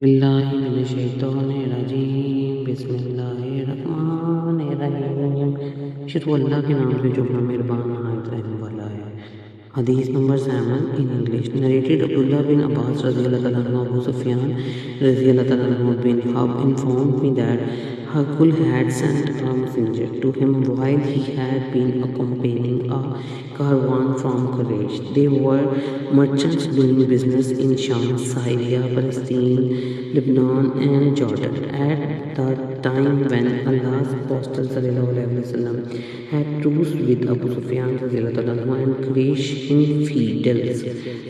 बिस्मिल्लाहिर्रहमानिर्रहीम बिस्मिल्लाहिर्रहमानिर्रहीम। शुरू अल्लाह के नाम से जो बड़ा मेहरबान नहायत रहम वाला है। हदीस number 7 in English, narrated Abdullah bin Abbas radiyallahu anhu. Abu Sufyan radiyallahu anhu bin Harb informed me that Hercule had sent a messenger to him while he had been accompanying a caravan from Quraysh. They were merchants doing business in Sham, Syria, Palestine, Lebanon, and Jordan. At the time when Allah's Apostle sallallahu alaihi wasallam had truce with Abu Sufyan radiyallahu anhu and Quraysh infidels.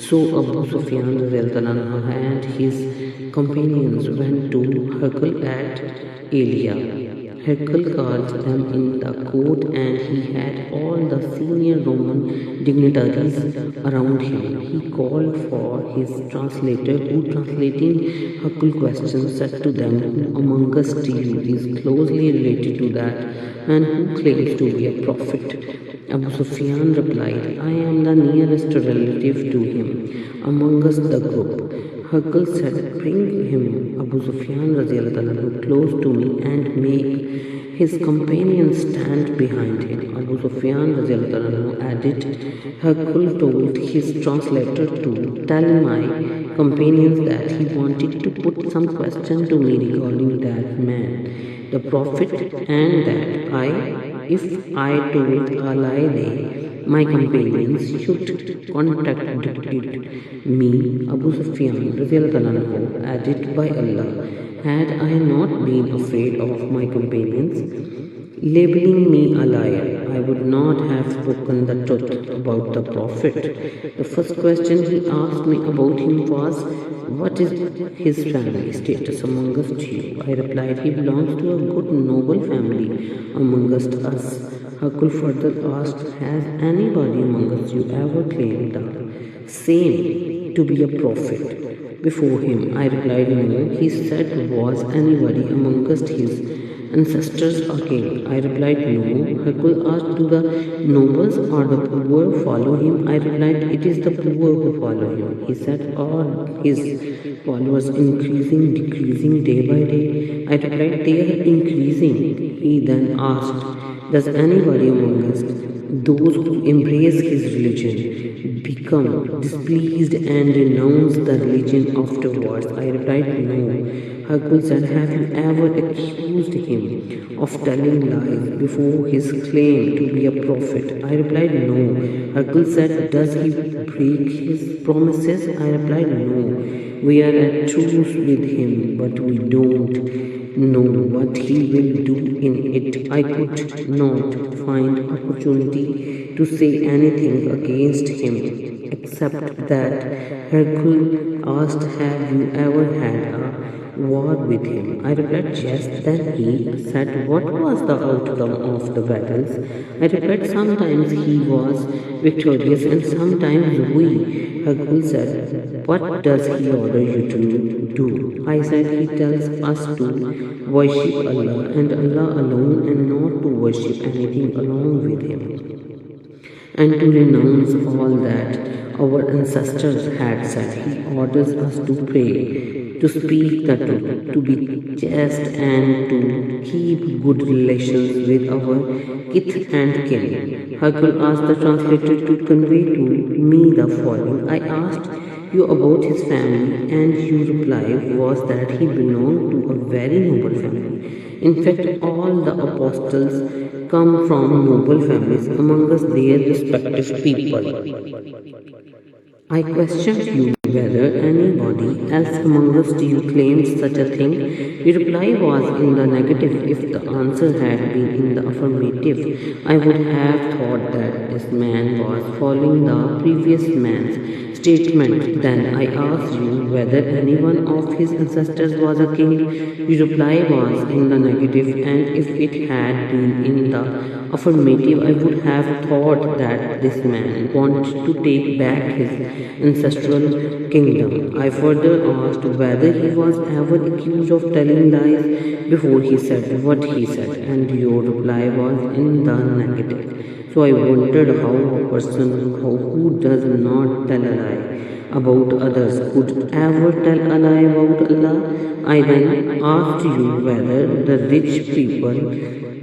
So Abu Sufyan radiyallahu anhu and his companions went to Hercule at Elia. Hercule called them in the court, and he had all the senior Roman dignitaries around him. He called for his translator, who, translating Hercule's questions, said to them, "Who among us to you is closely related to that man who claims to be a prophet?" Abu Sufyan replied, "I am the nearest relative to him among us, the group." Hercule said, "Bring him, Abu Sufyan radiyallahu anhu, close to me and make his companions stand behind him." Abu Sufyan radiyallahu anhu added, Hercule told his translator to tell my companions that he wanted to put some question to me regarding that man, the prophet, and that if I told a lie, my companions should contradict me. Abu Sufyan radiyallahu anhu added, "By Allah, had I not been afraid of my companions labeling me a liar, I would not have spoken the truth about the Prophet. The first question he asked me about him was, 'What is his family status amongst you?' I replied, 'He belongs to a good noble family amongst us.' Hercule further asked, 'Has anybody amongst you ever claimed the same to be a prophet before him?' I replied, 'No.' He said, 'Was anybody amongst his ancestors a king?' I replied, 'No.' Hercule asked, 'Do the nobles or the poor follow him?' I replied, 'It is the poor who follow him.' He said, 'Are his followers increasing, decreasing day by day?' I replied, 'They are increasing.' He then asked, 'Does anybody among us, those who embrace his religion, become displeased and renounce the religion afterwards?' I replied, 'No.' Hercule said, 'Have you ever accused him of telling lies before his claim to be a prophet?' I replied, 'No.' Hercule said, 'Does he break his promises?' I replied, 'No. We are at truce with him, but we don't know what he will do in it.' I could not find opportunity to say anything against him, except that Hercule asked, 'Have you ever had a war with him?' I replied, 'Yes.' Then he said, 'What was the outcome of the battles?' I replied, 'Sometimes he was victorious and sometimes we.' Hercule said, 'What does he order you to do?' I said, 'He tells us to worship Allah and Allah alone, and not to worship anything along with him, and to renounce all that our ancestors had said. He orders us to pray, to speak the truth, to be chaste, and to keep good relations with our kith and kin.' Hercule asked the translator to convey to me the following. I asked you about his family, and your reply was that he belonged to a very noble family. In fact, all the apostles come from noble families amongst their respective people. I questioned you whether anybody else amongst you claimed such a thing. Your reply was in the negative. If the answer had been in the affirmative, I would have thought that this man was following the previous man's statement. Then I asked you whether anyone of his ancestors was a king. Your reply was in the negative, and if it had been in the affirmative, I would have thought that this man wanted to take back his ancestral kingdom. I further asked whether he was ever accused of telling lies before he said what he said, and your reply was in the negative. So I wondered how a person who does not tell a lie about others could ever tell a lie about Allah. I then asked you whether the rich people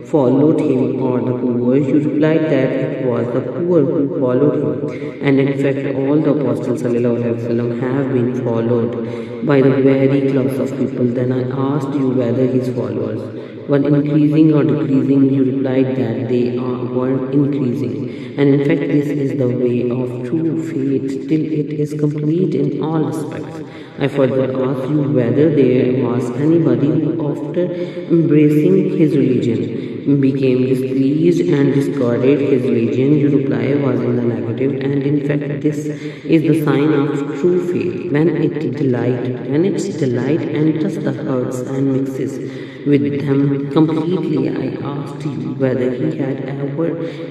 followed him or the poor. You replied that it was the poor who followed him, and in fact all the apostles ﷺ have been followed by the very class of people. Then I asked you whether his followers were increasing or decreasing. You replied that they were increasing, and in fact this is the way of true faith till it is complete in all respects. I further asked you whether there was anybody who, after embracing his religion, became displeased and discarded his religion. Your reply was in the negative, and in fact this is the sign of true faith. When its delight enters the hearts and mixes with them completely. I asked you whether he had ever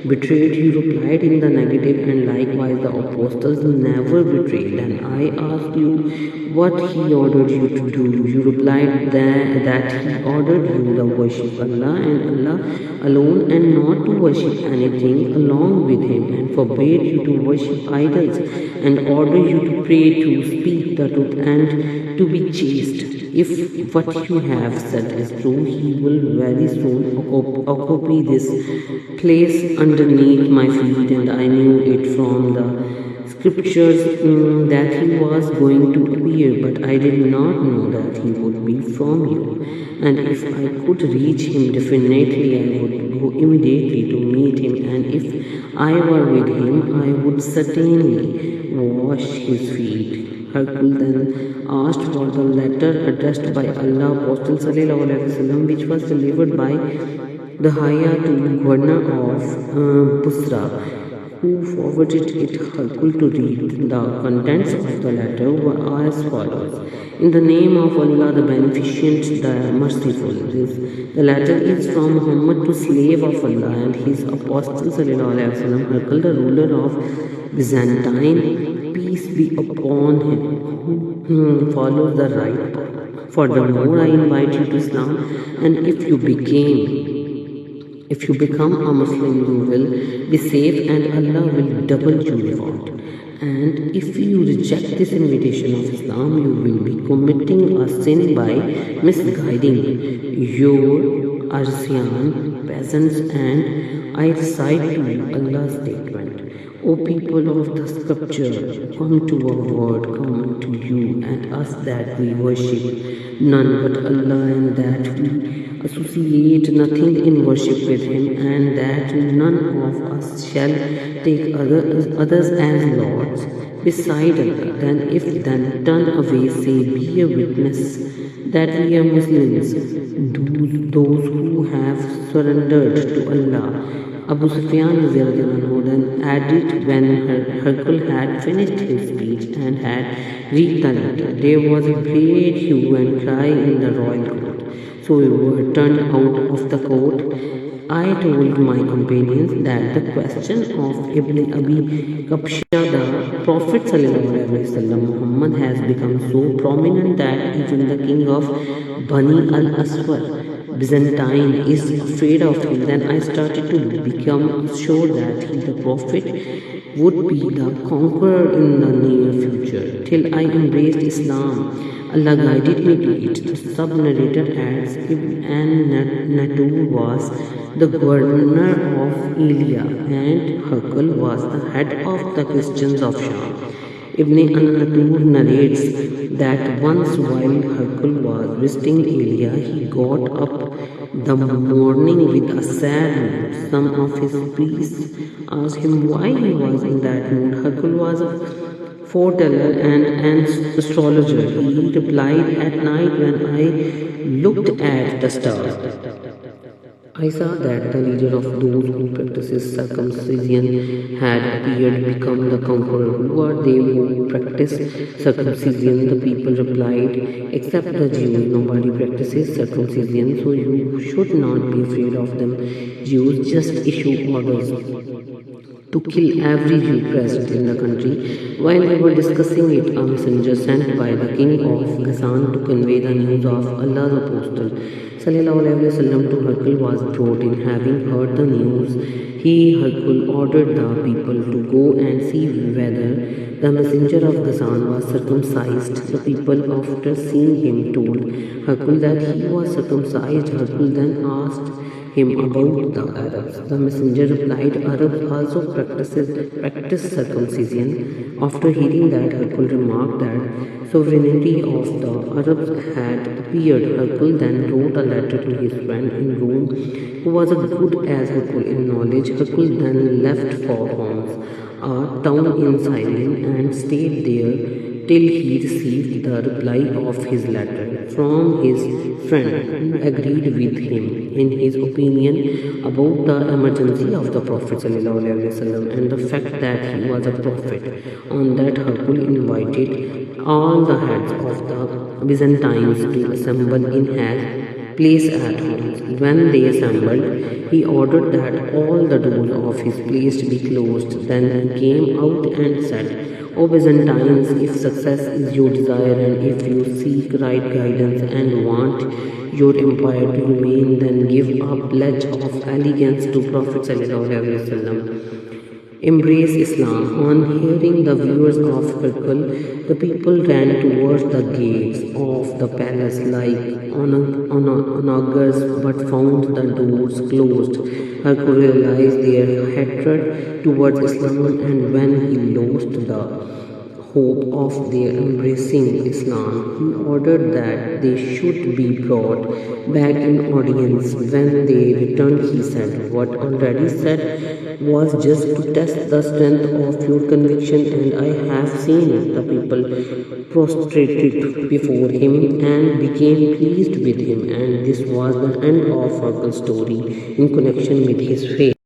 betrayed. You replied in the negative, and likewise the apostles never betrayed. And I asked you what he ordered you to do. You replied that he ordered you to worship Allah and Allah alone, and not to worship anything along with him, and forbade you to worship idols, and ordered you to pray, to speak the truth, and to be chaste. If what you have said is true, he will very soon occupy this place underneath my feet, and I knew it from the scriptures that he was going to appear, but I did not know that he would be from you. And if I could reach him, definitely I would go immediately to meet him, and if I were with him, I would certainly wash his feet. Hercule then asked for the letter addressed by Allah Apostle ﷺ, which was delivered by the Haya to governor of Busra, who forwarded it Hercule to read. The contents of the letter were as follows: In the name of Allah, the Beneficent, the Merciful. The letter is from Muhammad to slave of Allah and his Apostle ﷺ, Hercule, the ruler of Byzantine, peace be upon him, who follows the right path. Furthermore, I invite you to Islam, and if you become a Muslim, you will be safe, and Allah will double your reward. And if you reject this invitation of Islam, you will be committing a sin by misguiding your Arsian peasants. And I recite to you Allah's statement: O people of the scripture, come to our word, come to you and us that we worship none but Allah, and that we associate nothing in worship with him, and that none of us shall take others as lords beside Allah. Then if then turn away, say, be a witness that we are Muslims, those who have surrendered to Allah. Abu Sufyan then added, when Hercule had finished his speech and had read the letter, there was a great hue and cry in the royal court. So we were turned out of the court. I told my companions that the question of Ibn Abi Kabsha, the Prophet ﷺ, Muhammad, has become so prominent that even the king of Bani al-Aswad, Byzantine, is afraid of him. Then I started to become sure that he, the Prophet, would be the conqueror in the near future. Till I embraced Islam, Allah guided me to it. The sub-narrator adds, Ibn Natur was the governor of Elia, and Hercule was the head of the Christians of Sham. Ibn Natur narrates that once while Hercule was visiting Elia, he got up the morning with a sad mood. Some of his priests asked him why he was in that mood. Hercule was a foreteller and an astrologer. He replied, at night when I looked at the stars, I saw that the leader of those who practices circumcision had appeared, become the conqueror. Who are they who practice circumcision? The people replied, except the Jews, nobody practices circumcision, so you should not be afraid of them. Jews just issue orders. to kill every Jew present in the country. While they were discussing it, a messenger sent by the king of Ghassan to convey the news of Allah's apostle Sallallahu Alaihi Wasallam to Hercule was brought in. Having heard the news, Hercule ordered the people to go and see whether the messenger of Ghassan was circumcised. The people, after seeing him, told Hercule that he was circumcised. Hercule then asked him about the Arabs. The messenger replied, Arabs also practice circumcision. After hearing that, Hercule remarked that sovereignty of the Arabs had appeared. Hercule then wrote a letter to his friend in Rome, who was as good as Hercule in knowledge. Hercule then left for Homs, a town in Syria, and stayed there till he received the reply of his letter from his friend, who agreed with him in his opinion about the emergency of the Prophet ﷺ and the fact that he was a prophet. On that, Hercule invited all the heads of the Byzantines to assemble in his place at home. When they assembled, he ordered that all the doors of his place be closed. Then he came out and said, O Byzantines, if success is your desire and if you seek right guidance and want your empire to remain, then give a pledge of allegiance to Prophet ﷺ. Embrace Islam. On hearing the words of Hercule, the people ran towards the gates of the palace like onagers, but found the doors closed. Hercule realized their hatred towards Islam, and when he lost the hope of their embracing Islam, he ordered that they should be brought back in audience. When they returned, he said, what already said was just to test the strength of your conviction, and I have seen it. The people prostrated before him and became pleased with him, and this was the end of Hercule's story in connection with his faith.